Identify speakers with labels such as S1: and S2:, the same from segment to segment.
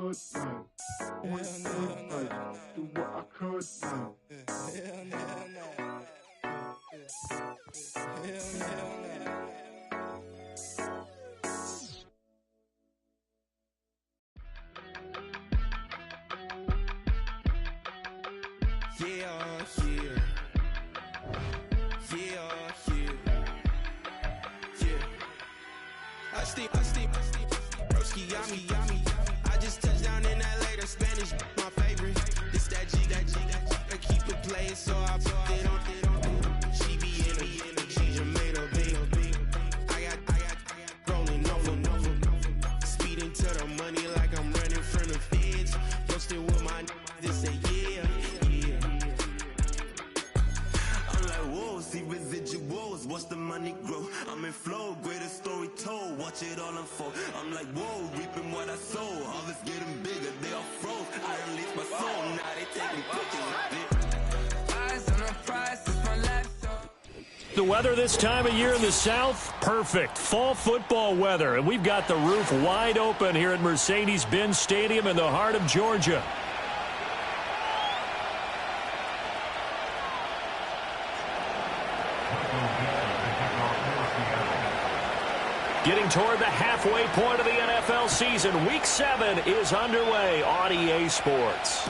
S1: could now. Went good, do what I could now.
S2: I just touched down in LA, the Spanish, my favorite. This that G, I keep it playing, so I put it on. She be in the she's made a big. I got rolling over, speeding to the money like I'm running from the feds. Posted with my this say yeah. I'm like, whoa, see residuals, watch the money grow. I'm in flow, greatest story told, watch it all unfold. I'm like, whoa, reaping what I sow. Harvest getting bigger, they all froze. I release my soul, now they taking pictures of it. Eyes on the prize, it's my life.
S3: The weather this time of year in the South, perfect. Fall football weather, and we've got the roof wide open here at Mercedes-Benz Stadium in the heart of Georgia. Getting toward the halfway point of the NFL season. Week 7 is underway on EA Sports.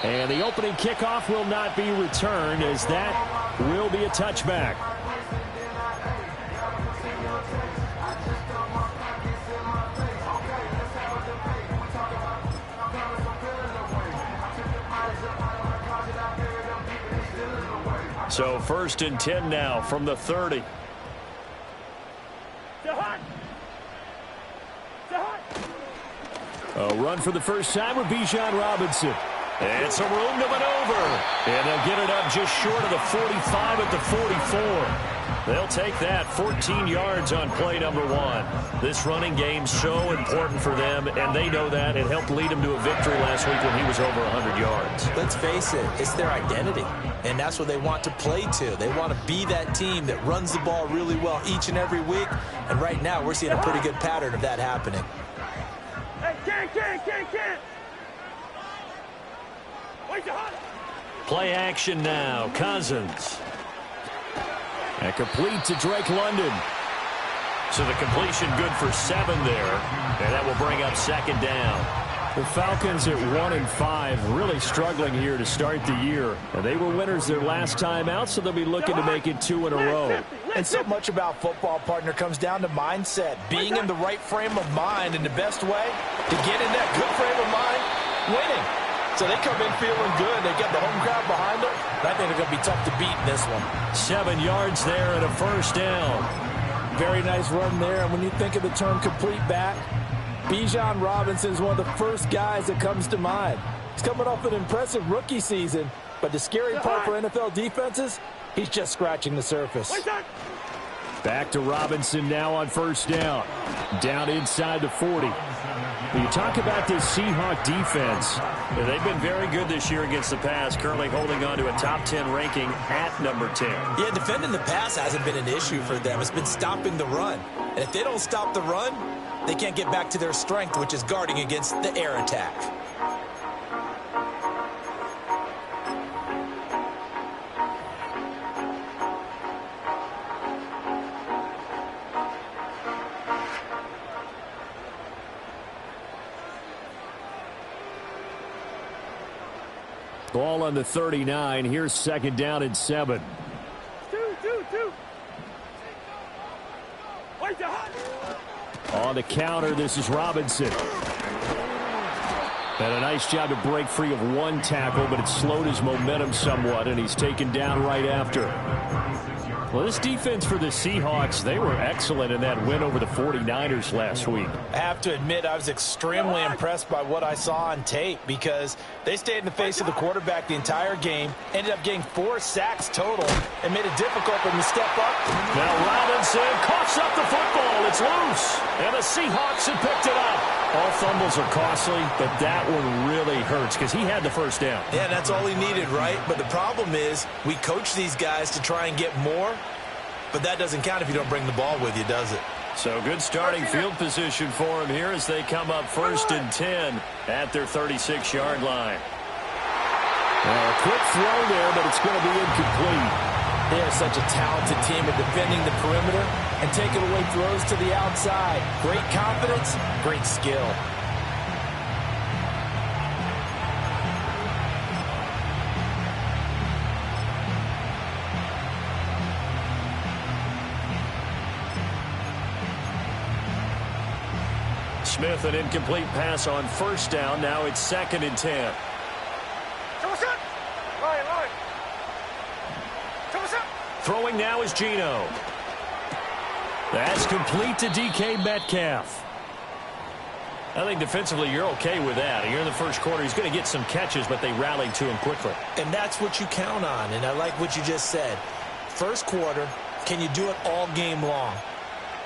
S3: And the opening kickoff will not be returned, as that will be a touchback. So 1st and 10 now from the 30. A run for the first time with Bijan Robinson. And some room to maneuver. And they'll get it up just short of the 45 at the 44. They'll take that 14 yards on play number 1. This running game's so important for them, and they know that. It helped lead them to a victory last week when he was over 100 yards.
S4: Let's face it, it's their identity, and that's what they want to play to. They want to be that team that runs the ball really well each and every week, and right now we're seeing a pretty good pattern of that happening.
S3: Play action now. Cousins. And complete to Drake London. So the completion good for 7 there. And that will bring up 2nd down. The Falcons at 1-5, really struggling here to start the year. And they were winners their last time out, so they'll be looking to make it 2 in a row.
S4: And so much about football, partner, comes down to mindset. Being in the right frame of mind, and the best way to get in that good frame of mind, winning. So they come in feeling good. They get the home crowd behind them. And I think they're going to be tough to beat in this one.
S3: 7 yards there and a 1st down.
S4: Very nice run there. And when you think of the term complete back, Bijan Robinson is one of the first guys that comes to mind. He's coming off an impressive rookie season, but the scary part for NFL defenses, he's just scratching the surface.
S3: Back to Robinson now on 1st down. Down inside the 40. You talk about this Seahawk defense. They've been very good this year against the pass, currently holding on to a top 10 ranking at number 10.
S4: Yeah, defending the pass hasn't been an issue for them. It's been stopping the run. And if they don't stop the run, they can't get back to their strength, which is guarding against the air attack.
S3: Ball on the 39. Here's 2nd down and 7. On the counter, this is Robinson. And a nice job to break free of 1 tackle, but it slowed his momentum somewhat, and he's taken down right after. Well, this defense for the Seahawks, they were excellent in that win over the 49ers last week.
S4: I have to admit, I was extremely impressed by what I saw on tape, because they stayed in the face of the quarterback the entire game, ended up getting 4 sacks total, and made it difficult for them to step up.
S3: Now Robinson coughs up the football. It's loose, and the Seahawks have picked it up. All fumbles are costly, but that one really hurts because he had the 1st down.
S4: Yeah, that's all he needed, right? But the problem is we coach these guys to try and get more, but that doesn't count if you don't bring the ball with you, does it?
S3: So good starting field position for him here as they come up 1st and 10 at their 36-yard line.
S4: Well, a quick throw there, but it's going to be incomplete. They are such a talented team at defending the perimeter and taking away throws to the outside. Great confidence, great skill.
S3: Smith, an incomplete pass on 1st down. Now it's 2nd and 10. Throwing now is Geno. That's complete to DK Metcalf. I think defensively you're okay with that. Here in the first quarter, he's going to get some catches, but they rallied to him quickly.
S4: And that's what you count on, and I like what you just said. First quarter, can you do it all game long?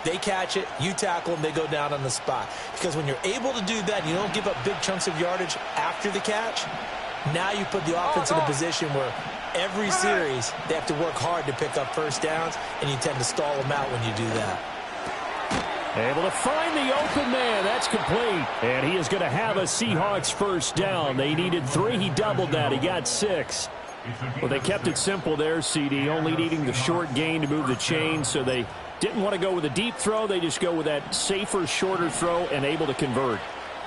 S4: They catch it, you tackle them, they go down on the spot. Because when you're able to do that, you don't give up big chunks of yardage after the catch, now you put the offense in a position where every series they have to work hard to pick up 1st downs, and you tend to stall them out when you do that.
S3: Able to find the open man. That's complete. And he is going to have a Seahawks 1st down. They needed 3. He doubled that. He got 6. Well, they kept it simple there, CD, only needing the short gain to move the chain, so they didn't want to go with a deep throw. They just go with that safer, shorter throw and able to convert.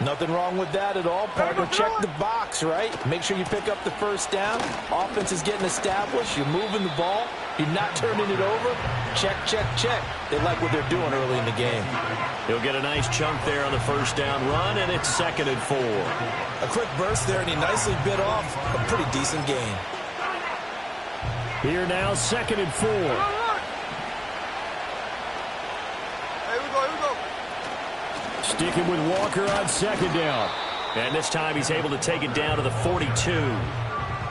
S4: Nothing wrong with that at all, partner. Check the box, right? Make sure you pick up the 1st down. Offense is getting established. You're moving the ball. You're not turning it over. Check, check, check. They like what they're doing early in the game.
S3: He'll get a nice chunk there on the 1st down run, and it's 2nd and 4.
S4: A quick burst there, and he nicely bit off a pretty decent gain.
S3: Here now, 2nd and 4. Sticking with Walker on 2nd down. And this time he's able to take it down to the 42.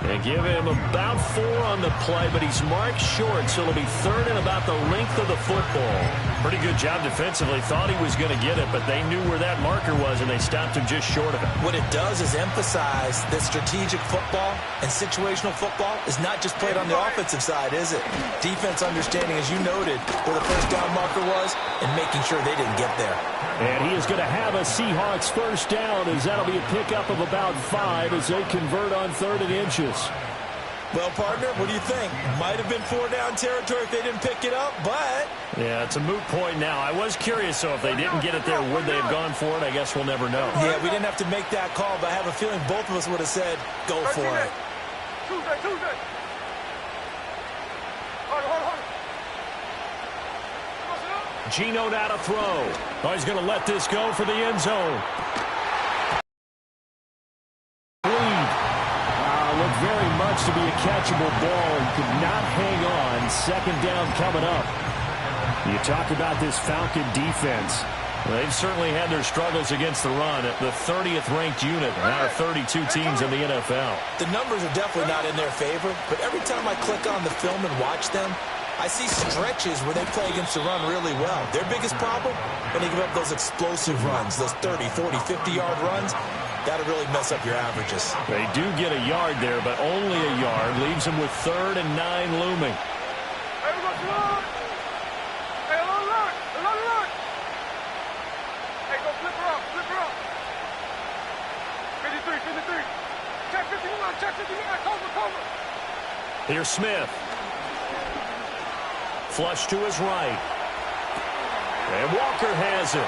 S3: They give him about 4 on the play, but he's marked short, so it'll be 3rd and about the length of the football. Pretty good job defensively. Thought he was going to get it, but they knew where that marker was, and they stopped him just short of it.
S4: What it does is emphasize that strategic football and situational football is not just played on the offensive side, is it? Defense understanding, as you noted, where the 1st down marker was and making sure they didn't get there.
S3: And he is going to have a Seahawks 1st down, as that'll be a pickup of about 5 as they convert on 3rd and inches.
S4: Well, partner, what do you think? Might have been 4-down territory if they didn't pick it up, but...
S3: Yeah, it's a moot point now. I was curious, so if they didn't get it there, would they have gone for it? I guess we'll never know.
S4: Yeah, we didn't have to make that call, but I have a feeling both of us would have said, go for it.
S1: Tuesday.
S3: Geno now to throw. Oh, he's going to let this go for the end zone. Looked very much to be a catchable ball and could not hang on. 2nd down coming up. You talk about this Falcon defense. Well, they've certainly had their struggles against the run. At the 30th ranked unit out of 32 teams in the NFL.
S4: The numbers are definitely not in their favor, but every time I click on the film and watch them, I see stretches where they play against the run really well. Their biggest problem, when they give up those explosive runs, those 30, 40, 50-yard runs, that'll really mess up your averages.
S3: They do get a yard there, but only a yard. Leaves them with 3rd and 9 looming. Here's Smith. Flush to his right. And Walker has it.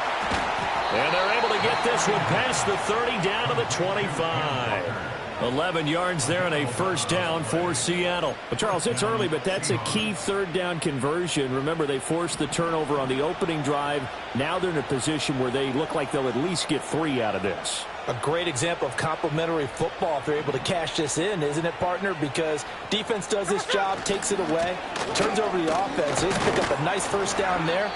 S3: And they're able to get this one past the 30 down to the 25. 11 yards there and a 1st down for Seattle. Well, Charles, it's early, but that's a key 3rd down conversion. Remember, they forced the turnover on the opening drive. Now they're in a position where they look like they'll at least get 3 out of this.
S4: A great example of complementary football if they're able to cash this in, isn't it, partner? Because defense does this job, takes it away, turns over the offense. They pick up a nice 1st down there.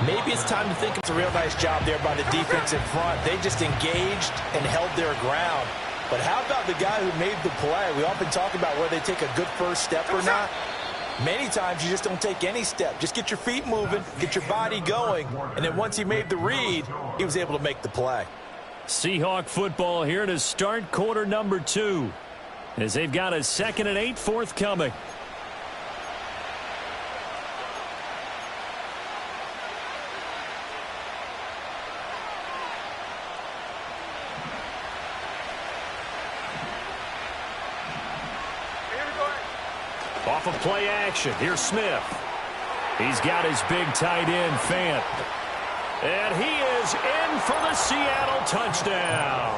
S4: Maybe it's time to think it's a real nice job there by the defense in front. They just engaged and held their ground. But how about the guy who made the play? We often talk about whether they take a good first step or not. Many times you just don't take any step. Just get your feet moving, get your body going, and then once he made the read, he was able to make the play.
S3: Seahawk football here to start quarter number 2, as they've got a 2nd and 8 forthcoming. Off of play action, here's Smith. He's got his big tight end, Fant. And he is in for the Seattle touchdown.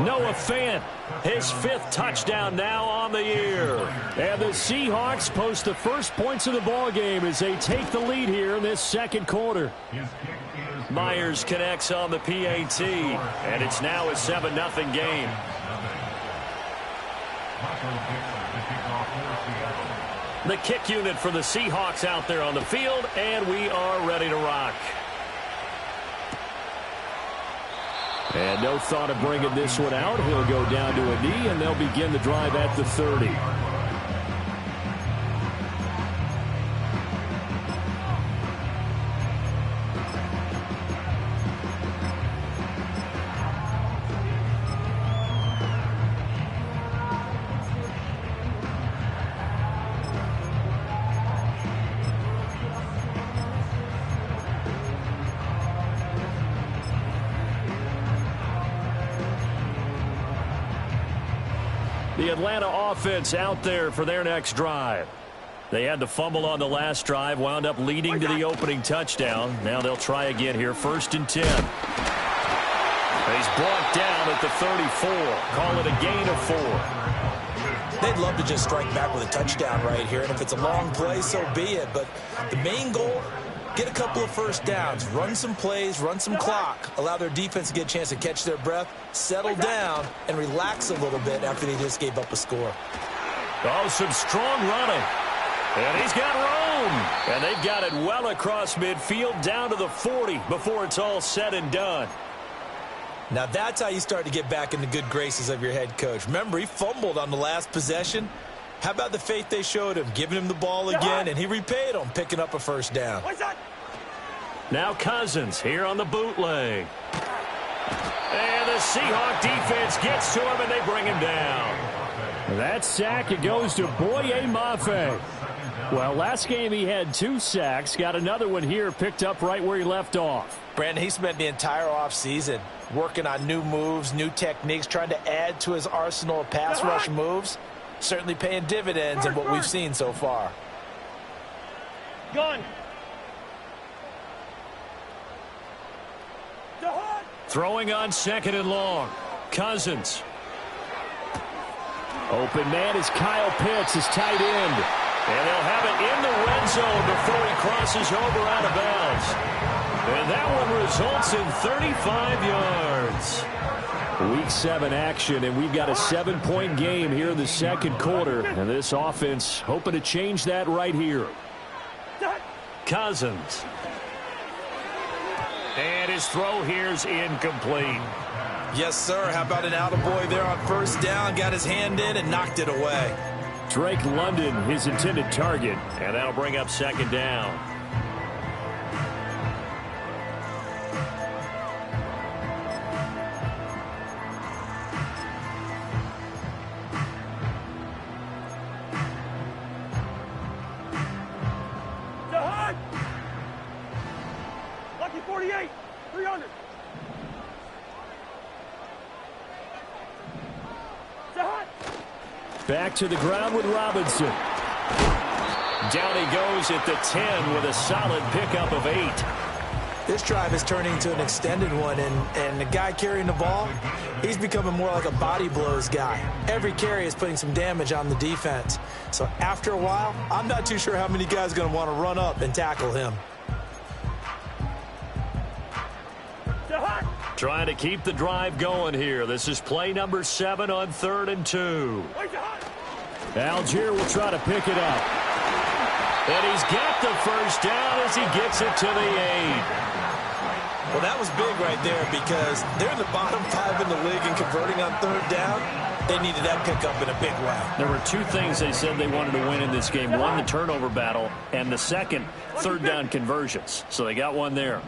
S3: Noah Fant, his 5th touchdown now on the year. And the Seahawks post the first points of the ballgame as they take the lead here in this second quarter. Myers connects on the PAT, and it's now a 7-0 game. The kick unit for the Seahawks out there on the field, and we are ready to rock. And no thought of bringing this one out. He'll go down to a knee, and they'll begin the drive at the 30. The Atlanta offense out there for their next drive. They had the fumble on the last drive, wound up leading to the opening touchdown. Now they'll try again here, 1st and 10. He's brought down at the 34. Call it a gain of 4.
S4: They'd love to just strike back with a touchdown right here, and if it's a long play, so be it. But the main goal, get a couple of first downs, run some plays, run some clock, allow their defense to get a chance to catch their breath, settle down, and relax a little bit after they just gave up a score.
S3: Oh, some strong running. And he's got room. And they've got it well across midfield down to the 40 before it's all said and done.
S4: Now that's how you start to get back in the good graces of your head coach. Remember, he fumbled on the last possession. How about the faith they showed him, giving him the ball again, and he repaid them, picking up a first down.
S3: Now Cousins here on the bootleg. And the Seahawk defense gets to him, and they bring him down. That sack, it goes to Boye Mafe. Well, last game he had 2 sacks. Got another one here, picked up right where he left off.
S4: Brandon, he spent the entire offseason working on new moves, new techniques, trying to add to his arsenal of pass rush moves. Certainly paying dividends in what we've seen so far.
S5: Gun.
S3: Throwing on 2nd and long. Cousins. Open man is Kyle Pitts, his tight end. And they'll have it in the red zone before he crosses over out of bounds. And that one results in 35 yards. Week 7 action, and we've got a 7-point game here in the second quarter. And this offense hoping to change that right here. Cousins. And his throw here's incomplete.
S4: Yes, sir. How about an attaboy there on first down? Got his hand in and knocked it away.
S3: Drake London, his intended target, and that'll bring up 2nd down.
S5: Lucky 48, 300.
S3: Back to the ground with Robinson. Down he goes at the 10 with a solid pickup of 8.
S4: This drive is turning into an extended one, and the guy carrying the ball, he's becoming more like a body blows guy. Every carry is putting some damage on the defense. So after a while, I'm not too sure how many guys are going to want to run up and tackle him.
S3: Trying to keep the drive going here. This is play number 7 on 3rd and 2. Algier will try to pick it up. And he's got the first down as he gets it to the 8.
S4: Well, that was big right there because they're in the bottom 5 in the league and converting on 3rd down. They needed that pickup in a big way.
S3: There were 2 things they said they wanted to win in this game. One, the turnover battle, and the second, 3rd down conversions. So they got one there.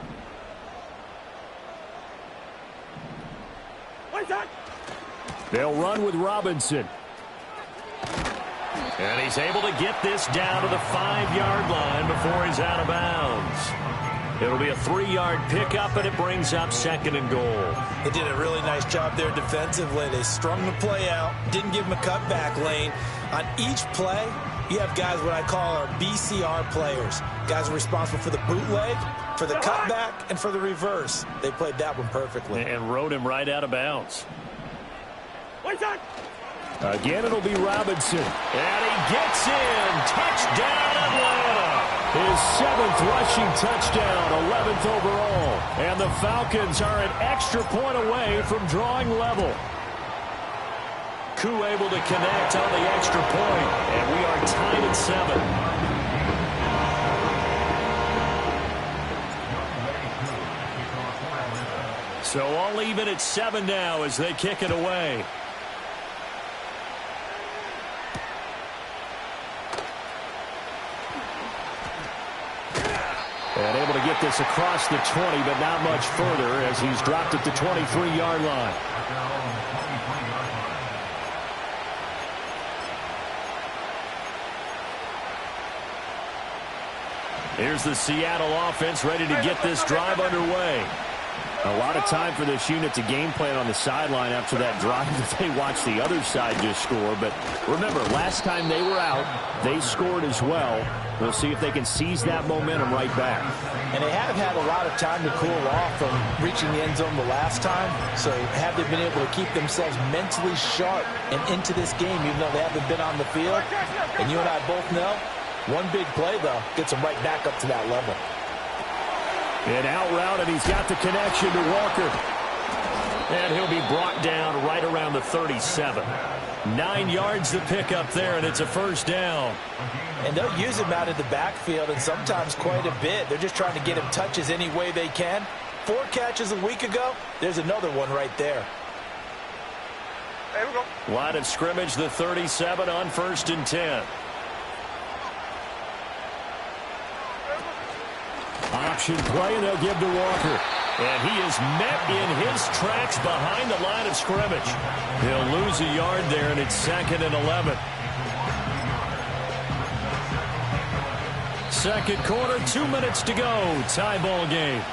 S3: They'll run with Robinson. And he's able to get this down to the 5-yard line before he's out of bounds. It'll be a 3-yard pickup, and it brings up 2nd and goal.
S4: They did a really nice job there defensively. They strung the play out, didn't give them a cutback lane. On each play, you have guys what I call our BCR players. Guys are responsible for the bootleg, for the cutback, and for the reverse. They played that one perfectly.
S3: And rode him right out of bounds.
S5: Wait time.
S3: Again, it'll be Robinson. And he gets in. Touchdown, Atlanta. His 7th rushing touchdown, 11th overall. And the Falcons are an extra point away from drawing level. Koo able to connect on the extra point. And we are tied at 7. So all even at 7 now as they kick it away. And able to get this across the 20, but not much further as he's dropped at the 23-yard line. Here's the Seattle offense ready to get this drive underway. A lot of time for this unit to game plan on the sideline after that drive that they watched the other side just score. But remember, last time they were out, they scored as well. We'll see if they can seize that momentum right back.
S4: And they have had a lot of time to cool off from reaching the end zone the last time. So have they been able to keep themselves mentally sharp and into this game, even though they haven't been on the field? And you and I both know, one big play, though, gets them right back up to that level.
S3: An out route, and he's got the connection to Walker. And he'll be brought down right around the 37. 9 yards to pick up there, and it's a first down.
S4: And they'll use him out of the backfield, and sometimes quite a bit. They're just trying to get him touches any way they can. 4 catches a week ago. There's another one right there.
S5: There we go.
S3: Line of scrimmage, the 37 on 1st and 10. Option play, and they'll give to Walker. And he is met in his tracks behind the line of scrimmage. He'll lose a yard there, and it's 2nd and 11. Second quarter, 2 minutes to go. Tie ball game.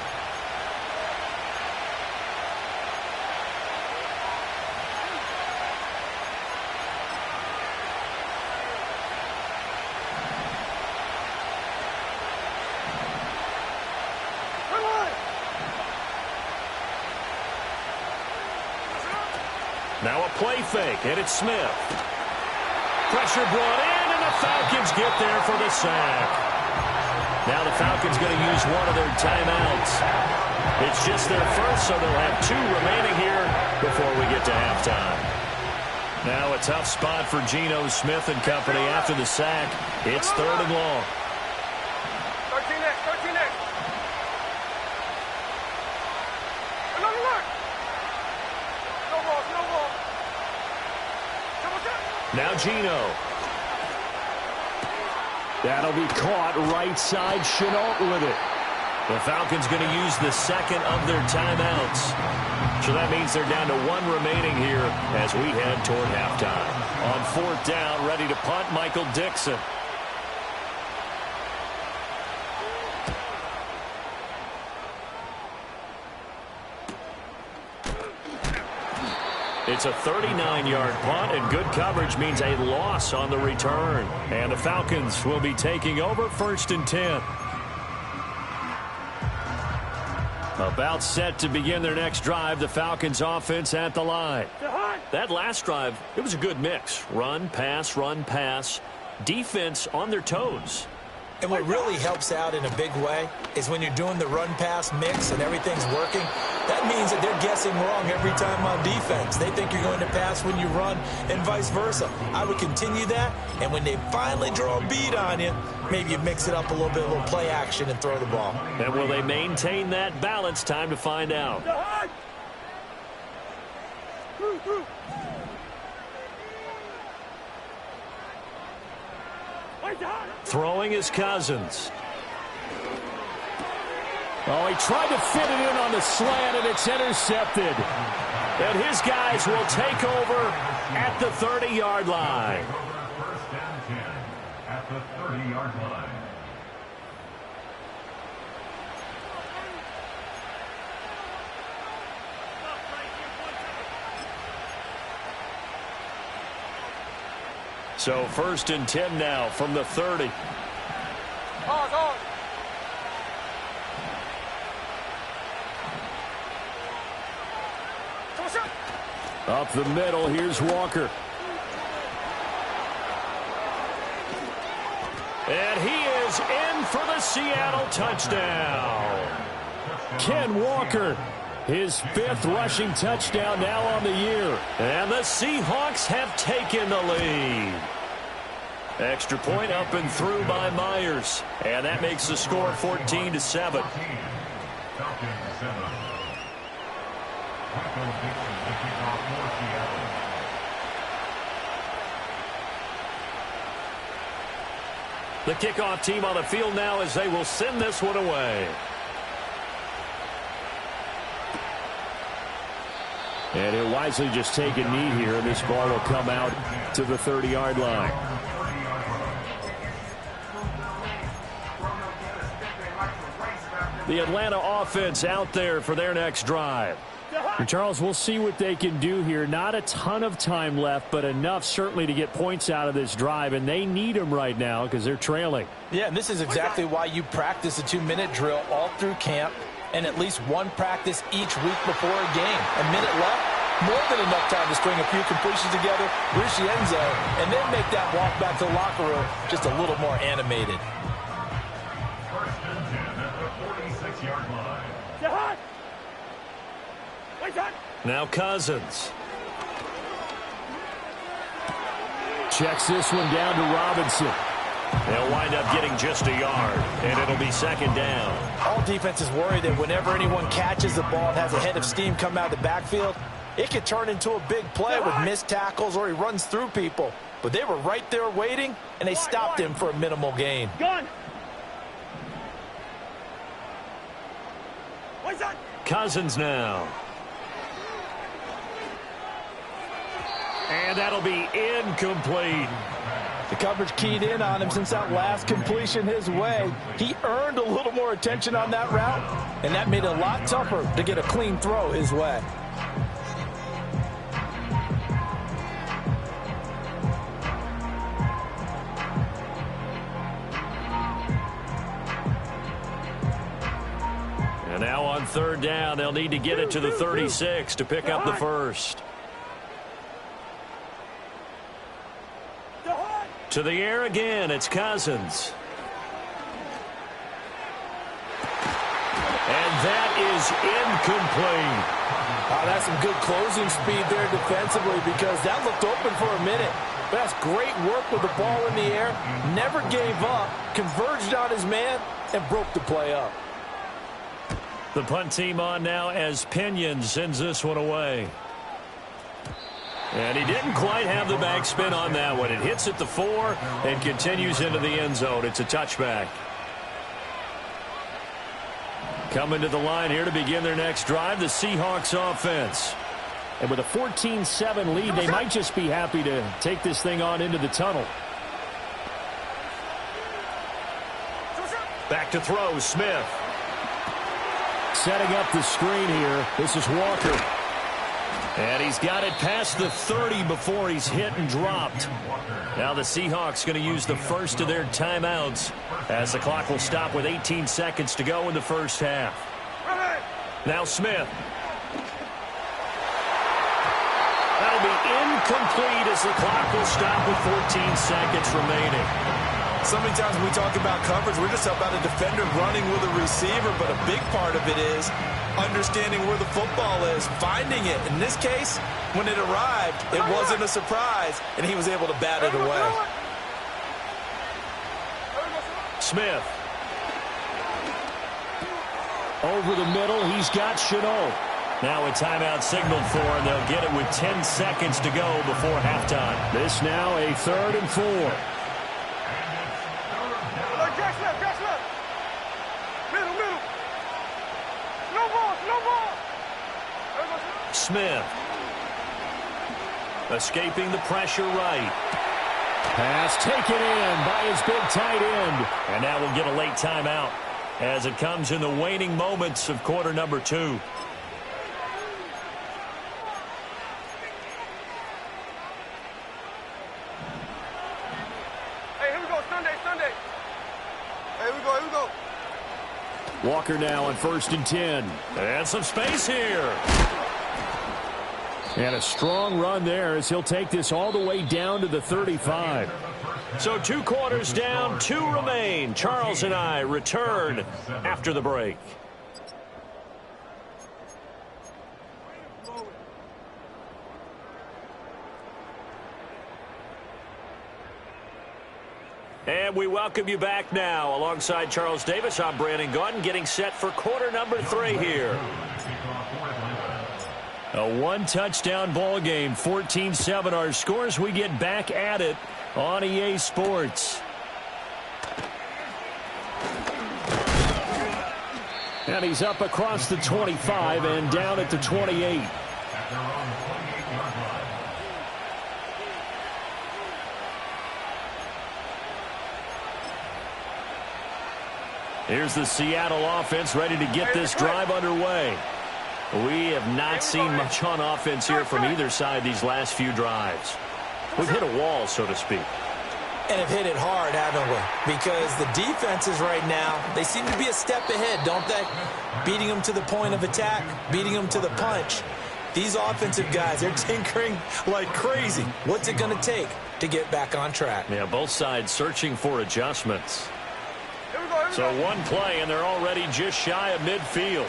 S3: Now a play fake, and it's Smith. Pressure brought in, and the Falcons get there for the sack. Now the Falcons going to use one of their timeouts. It's just their first, so they'll have 2 remaining here before we get to halftime. Now a tough spot for Geno Smith and company after the sack. It's 3rd and long.
S5: 13 next, 13 next. Another look. No ball, no ball.
S3: Now Geno. That'll be caught right side. Chenault with it. The Falcons going to use the 2nd of their timeouts. So that means they're down to 1 remaining here as we head toward halftime. On 4th down, ready to punt, Michael Dixon. It's a 39-yard punt, and good coverage means a loss on the return. And the Falcons will be taking over 1st and 10. About set to begin their next drive, the Falcons offense at the line. That last drive, it was a good mix. Run, pass, defense on their toes.
S4: And what really helps out in a big way is when you're doing the run-pass mix and everything's working, that means that they're guessing wrong every time on defense. They think you're going to pass when you run and vice versa. I would continue that, and when they finally draw a beat on you, maybe you mix it up a little bit, a little play action, and throw the ball.
S3: And will they maintain that balance? Time to find out. Throwing is Cousins. Oh, he tried to fit it in on the slant, and it's intercepted. And his guys will take over at the 30-yard line.
S6: First down 10 at the 30-yard line.
S3: So 1st and 10 now from the 30.
S5: On.
S3: Up the middle, here's Walker. And he is in for the Seattle touchdown. Ken Walker, his 5th rushing touchdown now on the year. And the Seahawks have taken the lead. Extra point up and through by Myers. And that makes the score 14-7. The kickoff team on the field now as they will send this one away. And he'll wisely just take a knee here, and this ball will come out to the 30-yard line. The Atlanta offense out there for their next drive.
S4: And Charles, we'll see what they can do here. Not a ton of time left, but enough certainly to get points out of this drive, and they need them right now because they're trailing.
S6: Yeah, and this is exactly why you practice a 2-minute drill all through camp and at least one practice each week before a game. A minute left, more than enough time to string a few completions together, reach the end zone, and then make that walk back to the locker room just a little more animated.
S5: 1st and 10 at the 46-yard line.
S3: Now Cousins.
S4: Checks this one down to Robinson.
S3: They'll wind up getting just a yard, and it'll be 2nd down.
S6: All defenses worry that whenever anyone catches the ball and has a head of steam come out of the backfield, it could turn into a big play with missed tackles or he runs through people. But they were right there waiting, and they stopped him for a minimal gain.
S3: Cousins now. And that'll be incomplete.
S4: The coverage keyed in on him since that last completion his way. He earned a little more attention on that route, and that made it a lot tougher to get a clean throw his way.
S3: And now on 3rd down, they'll need to get it to the 36 to pick up the first. To the air again, it's Cousins. And that is incomplete.
S4: That's some good closing speed there defensively because that looked open for a minute. But that's great work with the ball in the air. Never gave up, converged on his man, and broke the play up.
S3: The punt team on now as Pinion sends this one away. And he didn't quite have the backspin on that one. It hits at the 4 and continues into the end zone. It's a touchback. Coming to the line here to begin their next drive, the Seahawks offense.
S4: And with a 14-7 lead, they might just be happy to take this thing on into the tunnel.
S3: Back to throw, Smith.
S4: Setting up the screen here. This is Walker.
S3: And he's got it past the 30 before he's hit and dropped. Now the Seahawks going to use the first of their timeouts as the clock will stop with 18 seconds to go in the first half. Now Smith. That'll be incomplete as the clock will stop with 14 seconds remaining.
S6: So many times when we talk about coverage, we're just about a defender running with a receiver, but a big part of it is understanding where the football is, finding it. In this case, when it arrived, it wasn't a surprise, and he was able to bat it away.
S3: Smith.
S4: Over the middle, he's got Chenault.
S3: Now a timeout signaled for, and they'll get it with 10 seconds to go before halftime.
S4: This now a 3rd and 4.
S3: Smith. Escaping the pressure right.
S4: Pass taken in by his big tight end.
S3: And now we'll get a late timeout as it comes in the waning moments of quarter number 2. Walker now on 1st and 10. And some space here. And a strong run there as he'll take this all the way down to the 35. So 2 quarters down, 2 remain. Charles and I return after the break. And we welcome you back now. Alongside Charles Davis, I'm Brandon Gaudin, getting set for quarter number 3 here. A 1-touchdown ball game, 14-7 our scores. We get back at it on EA Sports. And he's up across the 25 and down at the 28. Here's the Seattle offense ready to get this drive underway. We have not seen much on offense here from either side these last few drives. We've hit a wall, so to speak.
S6: And have hit it hard, haven't we? Because the defenses right now, they seem to be a step ahead, don't they? Beating them to the point of attack, beating them to the punch. These offensive guys, they're tinkering like crazy. What's it going to take to get back on track?
S3: Yeah, both sides searching for adjustments. So 1 play, and they're already just shy of midfield.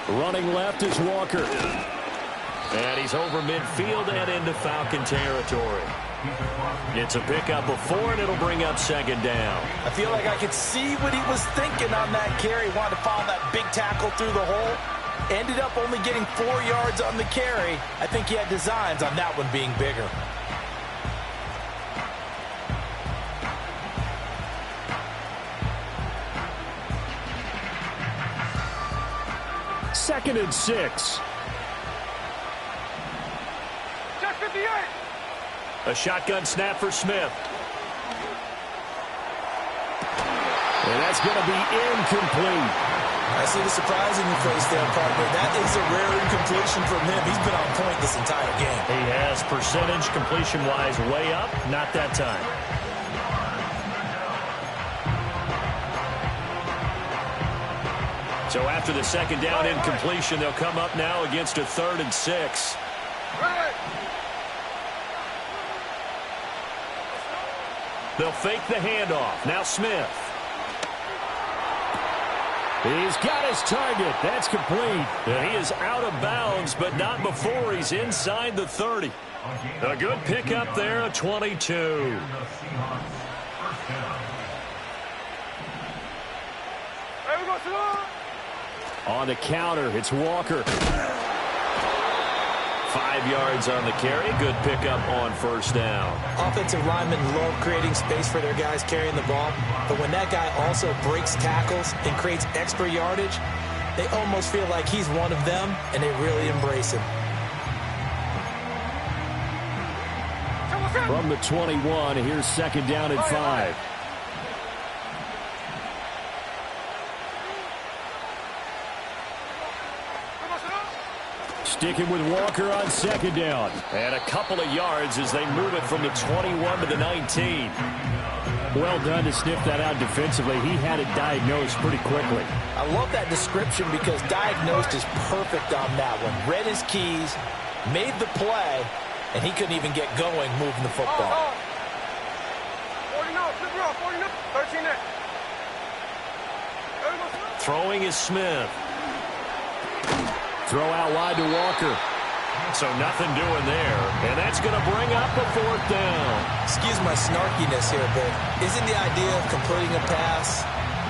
S3: Running left is Walker. And he's over midfield and into Falcon territory. It's a pickup of 4, and it'll bring up 2nd down.
S6: I feel like I could see what he was thinking on that carry. Wanted to follow that big tackle through the hole. Ended up only getting 4 yards on the carry. I think he had designs on that one being bigger.
S3: Second and 6. A shotgun snap for Smith. And that's going to be incomplete.
S6: I see the surprise in your face there, partner. That is a rare incompletion from him. He's been on point this entire game.
S3: He has percentage completion-wise way up. Not that time. So after the 2nd down incompletion, they'll come up now against a 3rd and 6. They'll fake the handoff. Now Smith. He's got his target. That's complete. And he is out of bounds, but not before he's inside the 30. A good pickup there, a 22. On the counter, it's Walker. 5 yards on the carry. Good pickup on 1st down.
S6: Offensive linemen love creating space for their guys carrying the ball. But when that guy also breaks tackles and creates extra yardage, they almost feel like he's one of them, and they really embrace him.
S3: From the 21, here's 2nd down and 5. Sticking with Walker on 2nd down. And a couple of yards as they move it from the 21 to the 19. Well done to sniff that out defensively. He had it diagnosed pretty quickly.
S6: I love that description because diagnosed is perfect on that one. Read his keys, made the play, and he couldn't even get going moving the football.
S2: 13.
S3: Throwing is Smith. Throw out wide to Walker. So nothing doing there. And that's going to bring up a 4th down.
S6: Excuse my snarkiness here, but isn't the idea of completing a pass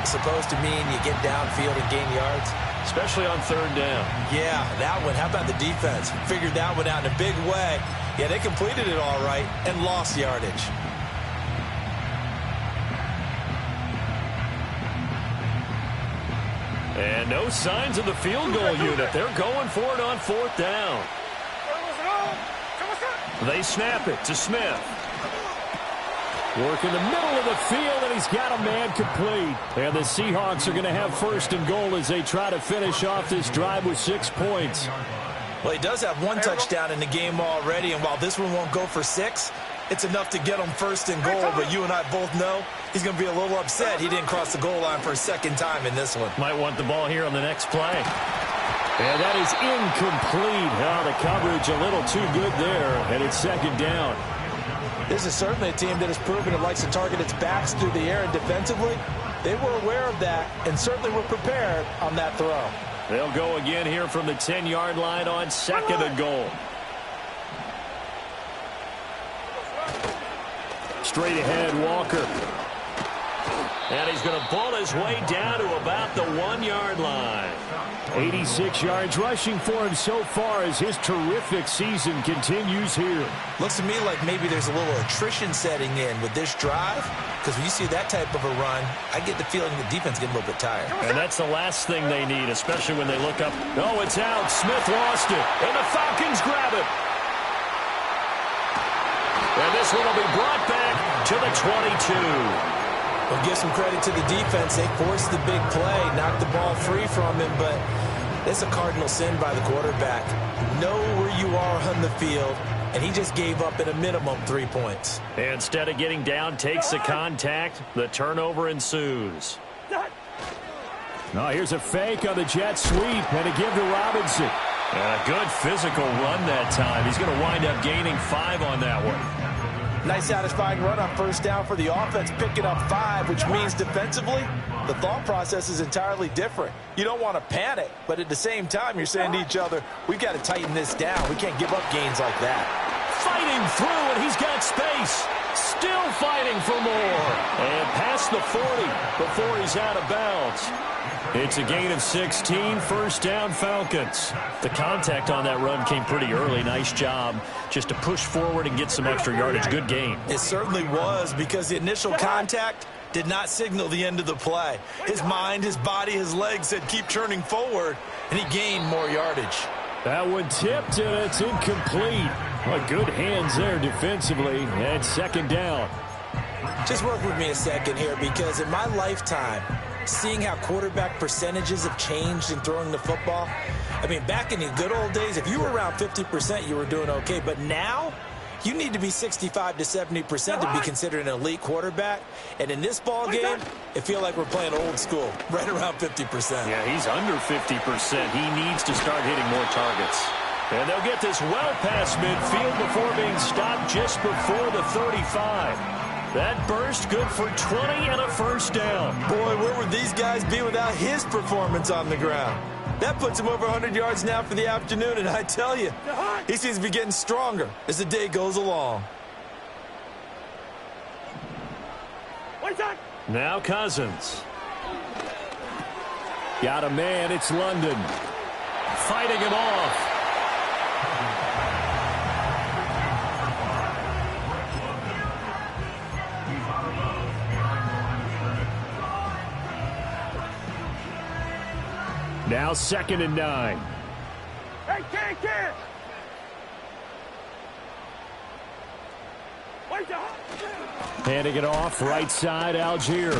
S6: supposed to mean you get downfield and gain yards?
S3: Especially on 3rd down.
S6: Yeah, that one. How about the defense? Figured that one out in a big way. Yeah, they completed it all right and lost yardage.
S3: And no signs of the field goal unit. They're going for it on 4th down. They snap it to Smith. Work in the middle of the field, and he's got a man complete. And the Seahawks are going to have 1st and goal as they try to finish off this drive with 6 points.
S6: Well, he does have 1 touchdown in the game already, and while this one won't go for 6, it's enough to get him first and goal, but you and I both know he's going to be a little upset he didn't cross the goal line for a second time in this one.
S3: Might want the ball here on the next play. And that is incomplete. Oh, the coverage a little too good there, and it's second down.
S6: This is certainly a team that has proven it likes to target its backs through the air, and defensively, they were aware of that and certainly were prepared on that throw.
S3: They'll go again here from the 10-yard line on second and goal. Straight ahead, Walker. And he's going to ball his way down to about the 1-yard line. 86 yards rushing for him so far as his terrific season continues here.
S6: Looks to me like maybe there's a little attrition setting in with this drive, because when you see that type of a run, I get the feeling the defense getting a little bit tired.
S3: And that's the last thing they need, especially when they look up. Oh, it's out. Smith lost it, and the Falcons grab it. And this one will be brought back to the 22.
S6: Well, give some credit to the defense. They forced the big play, knocked the ball free from him, but it's a cardinal sin by the quarterback. Know where you are on the field, and he just gave up at a minimum 3 points.
S3: Instead of getting down, takes the contact. The turnover ensues. Now here's a fake on the jet sweep, and a give to Robinson. And a good physical run that time. He's going to wind up gaining 5 on that one.
S6: Nice satisfying run on first down for the offense, picking up 5, which means defensively, the thought process is entirely different. You don't want to panic, but at the same time, you're saying to each other, we've got to tighten this down. We can't give up gains like that.
S3: Fighting through, and he's got space. Still fighting for more. And past the 40 before he's out of bounds. It's a gain of 16, first down Falcons. The contact on that run came pretty early. Nice job just to push forward and get some extra yardage. Good game.
S6: It certainly was, because the initial contact did not signal the end of the play. His mind, his body, his legs said keep turning forward, and he gained more yardage.
S3: That one tipped, and it's incomplete. Well, good hands there defensively, and second down.
S6: Just work with me a second here, because in my lifetime, seeing how quarterback percentages have changed in throwing the football, I mean, back in the good old days, if you were around 50%, you were doing okay. But now, you need to be 65 to 70% to be considered an elite quarterback. And in this ball game, it feels like we're playing old school, right around 50%.
S3: Yeah, he's under 50%. He needs to start hitting more targets. And they'll get this well past midfield before being stopped just before the 35. That burst good for 20 and a first down.
S6: Boy, where would these guys be without his performance on the ground? That puts him over 100 yards now for the afternoon, and I tell you, he seems to be getting stronger as the day goes along.
S3: Now Cousins. Got a man, it's London. Fighting him off. Now 2nd and 9.
S1: Hey, kid!
S3: Handing it off, right side, Algier.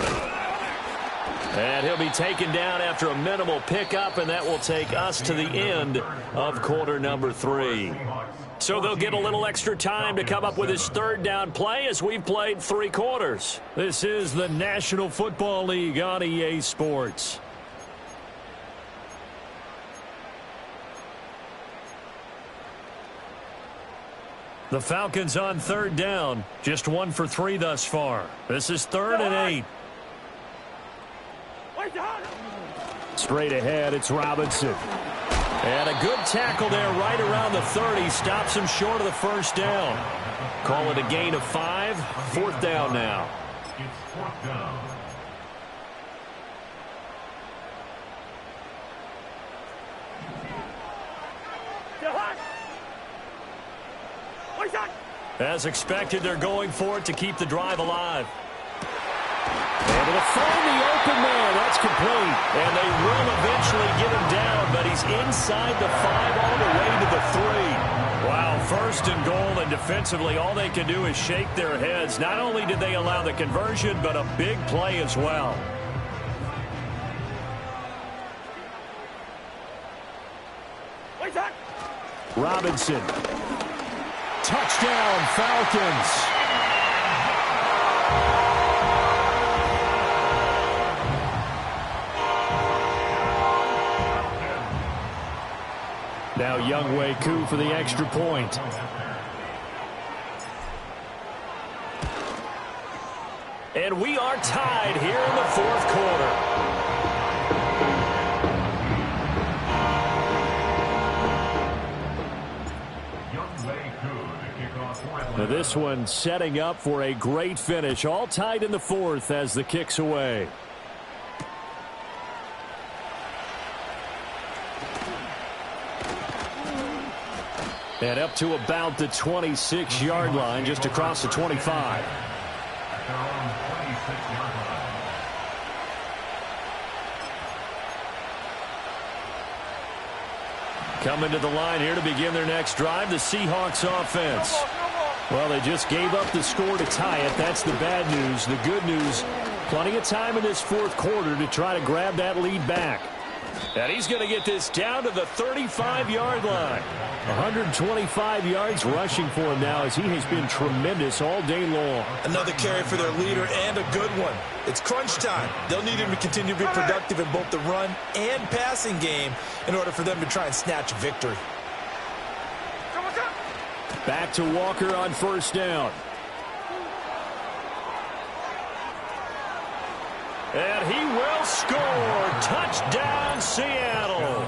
S3: And he'll be taken down after a minimal pickup, and that will take us to the end of quarter number 3. So they'll get a little extra time to come up with his third down play as we've played 3 quarters. This is the National Football League on EA Sports. The Falcons on third down. Just 1 for 3 thus far. This is 3rd and 8. Straight ahead, it's Robinson. And a good tackle there right around the 30. Stops him short of the first down. Call it a gain of 5. 4th down now.
S5: It's 4th down.
S3: As expected, they're going for it to keep the drive alive. Able to find the open man. That's complete. And they will eventually get him down, but he's inside the 5 all the way to the 3. Wow, 1st and goal, and defensively all they can do is shake their heads. Not only did they allow the conversion, but a big play as well. Robinson. Touchdown, Falcons. Now Younghoe Koo for the extra point. And we are tied here in the fourth quarter. Now this one setting up for a great finish. All tied in the fourth as the kick's away. And up to about the 26-yard line, just across the 25. Coming to the line here to begin their next drive, the Seahawks offense. Well, they just gave up the score to tie it. That's the bad news. The good news, plenty of time in this fourth quarter to try to grab that lead back. And he's going to get this down to the 35-yard line. 125 yards rushing for him now as he has been tremendous all day long.
S6: Another carry for their leader and a good one. It's crunch time. They'll need him to continue to be productive in both the run and passing game in order for them to try and snatch a victory.
S3: Back to Walker on first down. And he will score. Touchdown, Seattle.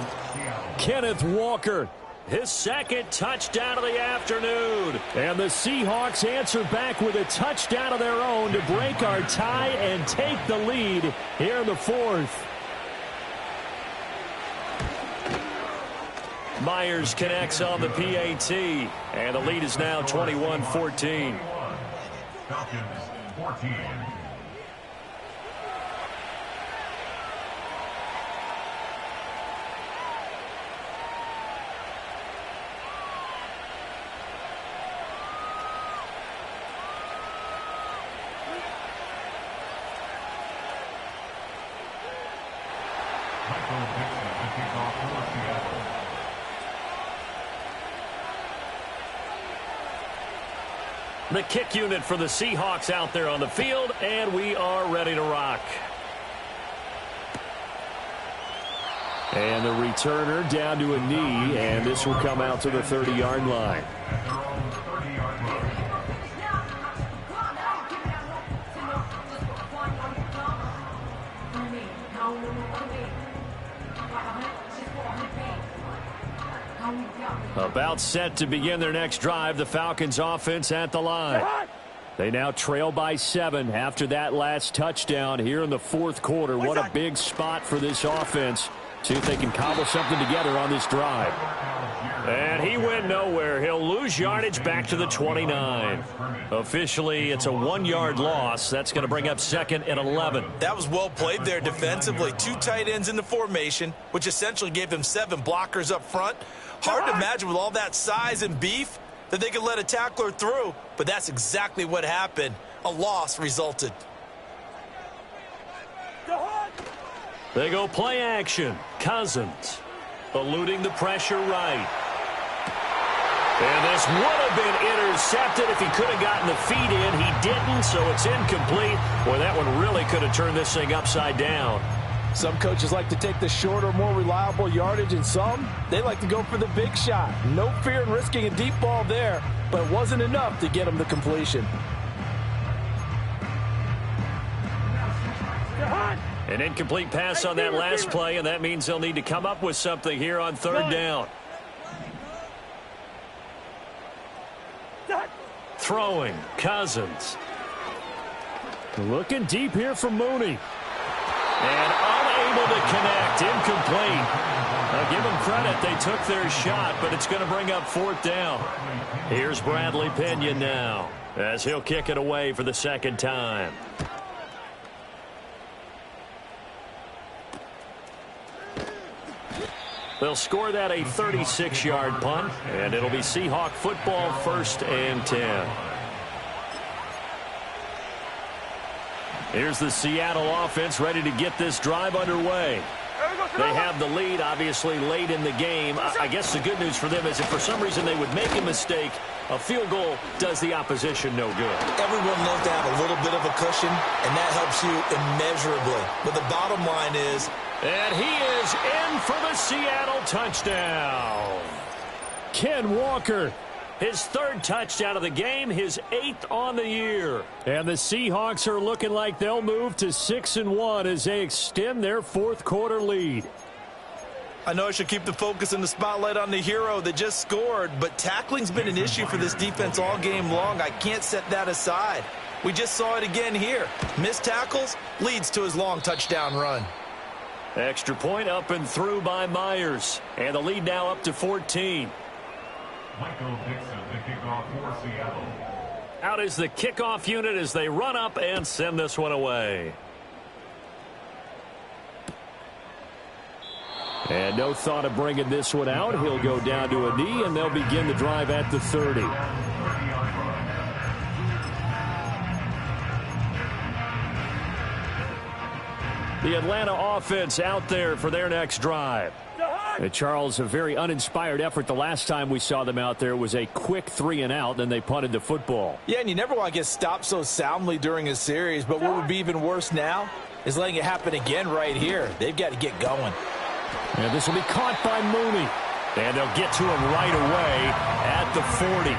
S3: Kenneth Walker, his second touchdown of the afternoon. And the Seahawks answer back with a touchdown of their own to break our tie and take the lead here in the fourth. Myers connects on the PAT, and the lead is now 21-14.
S5: Falcons 14.
S3: The kick unit for the Seahawks out there on the field, and we are ready to rock. And the returner down to a knee, and this will come out to the 30-yard line. About set to begin their next drive, the Falcons offense at the line. They now trail by 7 after that last touchdown here in the fourth quarter. What a big spot for this offense. See if they can cobble something together on this drive. And he went nowhere. He'll lose yardage back to the 29. Officially, it's a 1-yard loss. That's going to bring up second and 11.
S6: That was well played there defensively. 2 tight ends in the formation, which essentially gave them 7 blockers up front. Hard to imagine with all that size and beef that they could let a tackler through, but that's exactly what happened. A loss resulted.
S3: They go play action. Cousins eluding the pressure right. And this would have been intercepted if he could have gotten the feet in. He didn't, so it's incomplete. Boy, that one really could have turned this thing upside down.
S4: Some coaches like to take the shorter, more reliable yardage, and some, they like to go for the big shot. No fear in risking a deep ball there, but it wasn't enough to get him the completion.
S3: An incomplete pass on that last play, and that means they'll need to come up with something here on third down. Throwing, Cousins. Looking deep here for Mooney. And unable to connect, incomplete. Now give them credit, they took their shot, but it's going to bring up fourth down. Here's Bradley Pinion now, as he'll kick it away for the second time. They'll score that a 36-yard punt, and it'll be Seahawk football, 1st and 10. Here's the Seattle offense ready to get this drive underway. They have the lead, obviously, late in the game. I guess the good news for them is if for some reason they would make a mistake, a field goal does the opposition no good.
S6: Everyone loves to have a little bit of a cushion, and that helps you immeasurably. But the bottom line is
S3: And he is in for the Seattle touchdown.
S4: Ken Walker.
S3: His third touchdown of the game, his 8th on the year.
S4: And the Seahawks are looking like they'll move to 6-1 as they extend their fourth quarter lead.
S6: I know I should keep the focus and the spotlight on the hero that just scored, but tackling's been an issue for this defense all game long. I can't set that aside. We just saw it again here. Missed tackles leads to his long touchdown run.
S3: Extra point up and through by Myers. And the lead now up to 14.
S5: Michael Dixon, the kickoff for Seattle.
S3: Out is the kickoff unit as they run up and send this one away.
S4: And no thought of bringing this one out. He'll go down to a knee, and they'll begin the drive at the 30. The Atlanta offense out there for their next drive. Charles, a very uninspired effort the last time we saw them out there. It was a quick 3-and-out, then they punted the football.
S6: Yeah, and you never want to get stopped so soundly during a series, but what would be even worse now is letting it happen again right here. They've got to get going.
S4: And this will be caught by Mooney.
S3: And they'll get to him right away at the 40.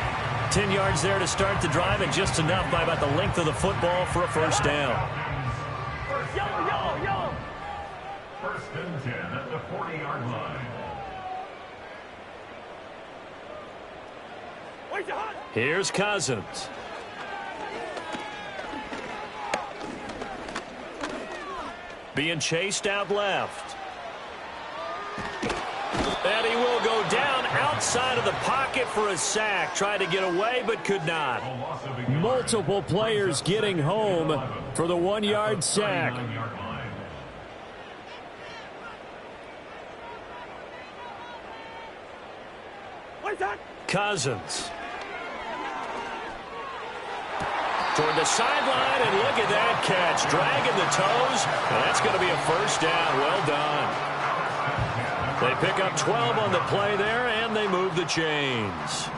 S3: 10 yards there to start the drive, and just enough by about the length of the football for a first down.
S5: First and 10 at the 40-yard line.
S3: Here's Cousins. Being chased out left. And he will go down outside of the pocket for a sack. Tried to get away, but could not.
S4: Multiple players getting home for the 1-yard sack.
S3: Cousins. Toward the sideline, and look at that catch. Dragging the toes. That's going to be a first down. Well done. They pick up 12 on the play there, and they move the chains.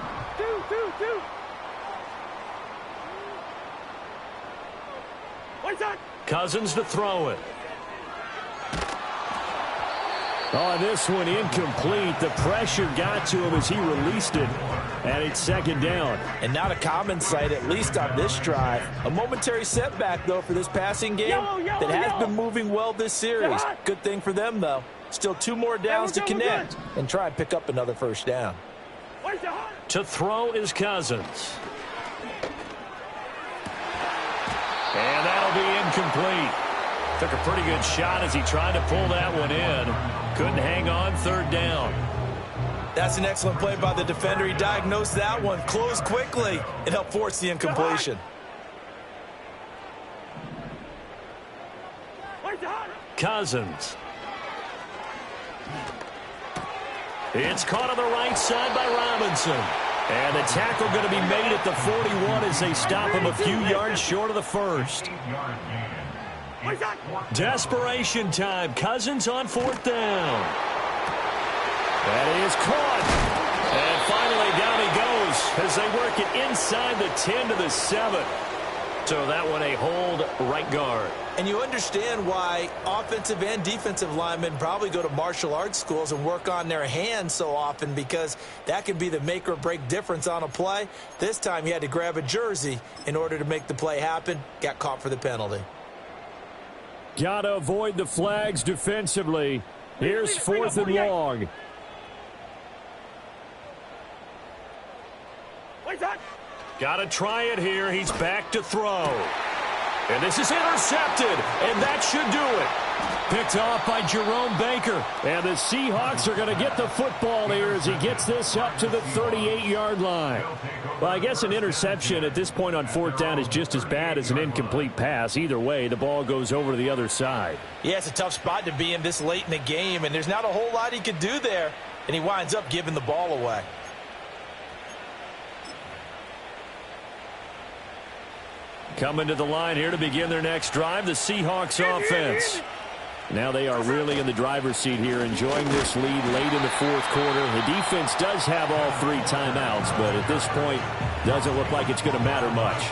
S3: Cousins to throw it.
S4: Oh, this one incomplete. The pressure got to him as he released it. And it's second down.
S6: And not a common sight, at least on this drive. A momentary setback, though, for this passing game that has been moving well this series. Good thing for them, though. Still 2 more downs to connect and try and pick up another first down.
S3: To throw is Cousins. And that'll be incomplete. Took a pretty good shot as he tried to pull that one in. Couldn't hang on, third down.
S6: That's an excellent play by the defender. He diagnosed that one, closed quickly, and helped force the incompletion.
S3: Cousins. It's caught on the right side by Robinson. And the tackle going to be made at the 41 as they stop him a few yards short of the first. Desperation time. Cousins on fourth down. That is caught. And finally down he goes as they work it inside the 10 to the 7. So that one a hold right guard.
S6: And you understand why offensive and defensive linemen probably go to martial arts schools and work on their hands so often, because that can be the make or break difference on a play. This time he had to grab a jersey in order to make the play happen. Got caught for the penalty.
S4: Got to avoid the flags defensively. Here's fourth and long.
S3: Got to try it here. He's back to throw. And this is intercepted, and that should do it. Picked off by Jerome Baker.
S4: And the Seahawks are going to get the football here as he gets this up to the 38-yard line.
S3: Well, I guess an interception at this point on fourth down is just as bad as an incomplete pass. Either way, the ball goes over to the other side.
S6: Yeah, it's a tough spot to be in this late in the game, and there's not a whole lot he could do there, and he winds up giving the ball away.
S3: Coming to the line here to begin their next drive, the Seahawks offense.
S4: Now they are really in the driver's seat here, enjoying this lead late in the fourth quarter. The defense does have all 3 timeouts, but at this point, doesn't look like it's going to matter much.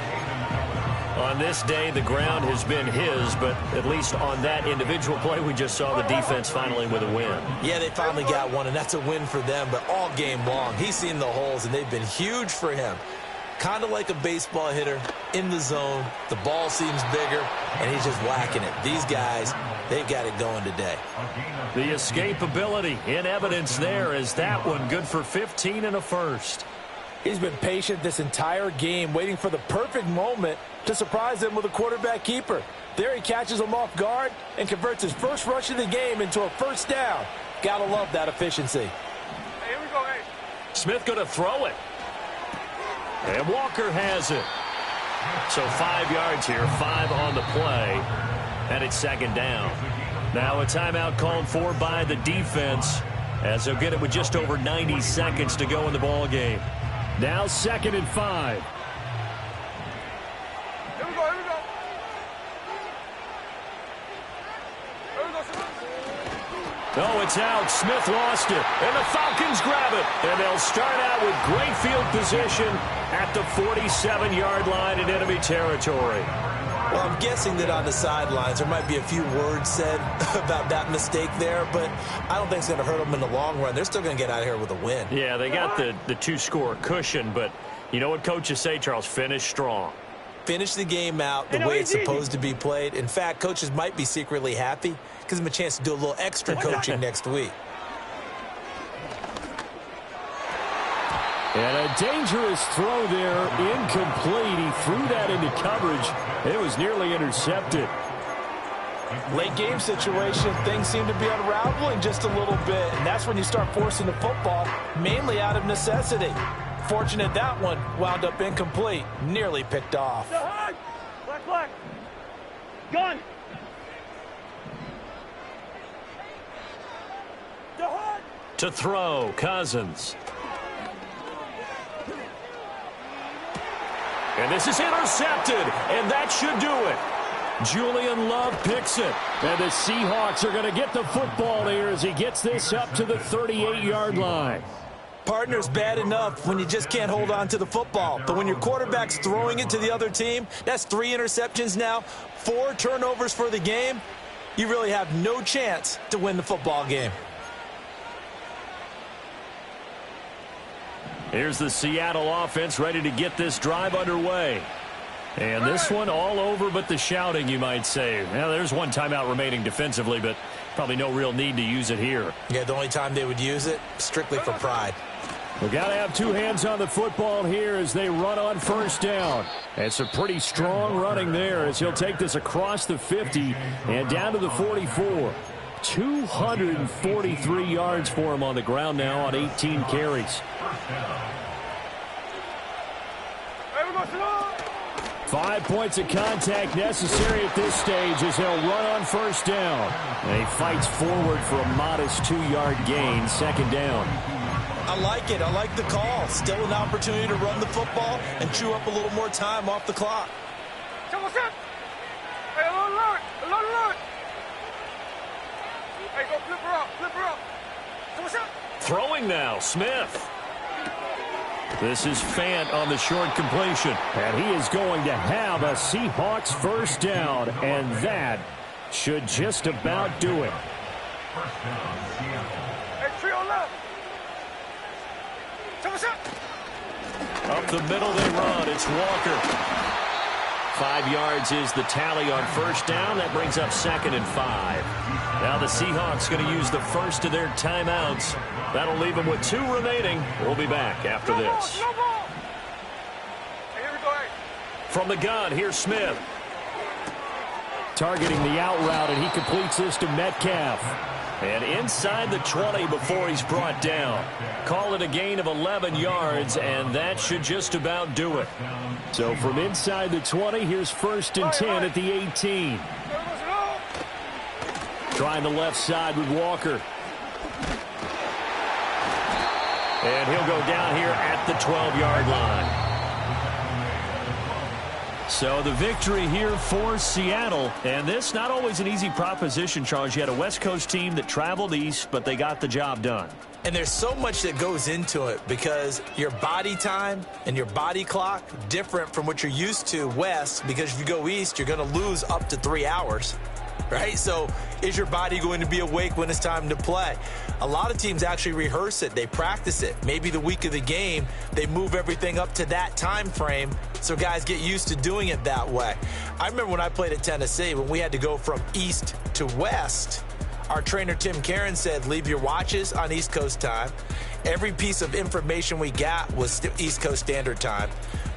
S3: On this day, the ground has been his, but at least on that individual play, we just saw the defense finally with a win.
S6: Yeah, they finally got one, and that's a win for them, but all game long, he's seen the holes, and they've been huge for him. Kind of like a baseball hitter in the zone. The ball seems bigger, and he's just whacking it. These guys, they've got it going today.
S3: The escapability in evidence there is that one good for 15 and a first.
S4: He's been patient this entire game, waiting for the perfect moment to surprise them with a quarterback keeper. There he catches him off guard and converts his first rush of the game into a first down. Gotta love that efficiency.
S7: Hey, here we go, hey.
S3: Smith going to throw it. And Walker has it. So 5 yards here, 5 on the play, and it's second down. Now a timeout called for by the defense, as they'll get it with just over 90 seconds to go in the ball game. Now 2nd and 5.
S7: Here we go, here we go. Here we go, Smith.
S3: No, it's out. Smith lost it, and the Falcons grab it. And they'll start out with great field position at the 47-yard line in enemy territory.
S6: Well, I'm guessing that on the sidelines there might be a few words said about that mistake there, but I don't think it's going to hurt them in the long run. They're still going to get out of here with a win.
S3: Yeah, they got the 2-score cushion, but you know what coaches say, Charles? Finish strong.
S6: Finish the game out the way it's supposed to be played. In fact, coaches might be secretly happy. Gives them a chance to do a little extra coaching next week.
S3: And a dangerous throw there, incomplete. He threw that into coverage. It was nearly intercepted.
S4: Late game situation, things seem to be unraveling just a little bit, and that's when you start forcing the football, mainly out of necessity. Fortunate that one wound up incomplete, nearly picked off.
S7: Black, black. Gun.
S3: To throw, Cousins. And this is intercepted, and that should do it. Julian Love picks it, and the Seahawks are going to get the football here as he gets this up to the 38-yard line.
S6: Partner's bad enough when you just can't hold on to the football. But when your quarterback's throwing it to the other team, that's 3 interceptions now, 4 turnovers for the game. You really have no chance to win the football game.
S3: Here's the Seattle offense ready to get this drive underway. And this one all over but the shouting, you might say. Now, there's one timeout remaining defensively, but probably no real need to use it here.
S6: Yeah, the only time they would use it, strictly for pride.
S3: We've got to have 2 hands on the football here as they run on first down. And some pretty strong running there as he'll take this across the 50 and down to the 44. 243 yards for him on the ground now on 18 carries. 5 points of contact necessary at this stage as he'll run on first down. And he fights forward for a modest 2-yard gain, second down.
S6: I like it. I like the call. Still an opportunity to run the football and chew up a little more time off the clock.
S7: Hey, alert! Hey, go flip her up.
S3: Throwing now, Smith. This is Fant on the short completion. And he is going to have a Seahawks first down. And that should just about do it.
S7: Hey, trio left.
S3: Up the middle they run. It's Walker. 5 yards is the tally on first down. That brings up 2nd and 5. Now the Seahawks going to use the first of their timeouts. That'll leave them with 2 remaining. We'll be back after this.
S7: No ball. Hey, here we go, hey.
S3: From the gun, here's Smith. Targeting the out route, and he completes this to Metcalf. And inside the 20 before he's brought down. Call it a gain of 11 yards, and that should just about do it. So from inside the 20, here's 1st and 10 at the 18. Trying the left side with Walker. And he'll go down here at the 12-yard line. So the victory here for Seattle. And this not always an easy proposition, Charles. You had a West Coast team that traveled east, but they got the job done.
S6: And there's so much that goes into it because your body time and your body clock different from what you're used to west, because if you go east, you're going to lose up to 3 hours, right? So is your body going to be awake when it's time to play? A lot of teams actually rehearse it. They practice it. Maybe the week of the game, they move everything up to that time frame so guys get used to doing it that way. I remember when I played at Tennessee, when we had to go from east to west, our trainer, Tim Karen, said, leave your watches on East Coast time. Every piece of information we got was East Coast Standard Time.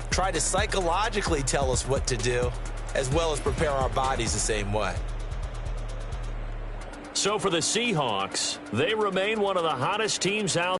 S6: Try to psychologically tell us what to do, as well as prepare our bodies the same way.
S3: So for the Seahawks, they remain one of the hottest teams out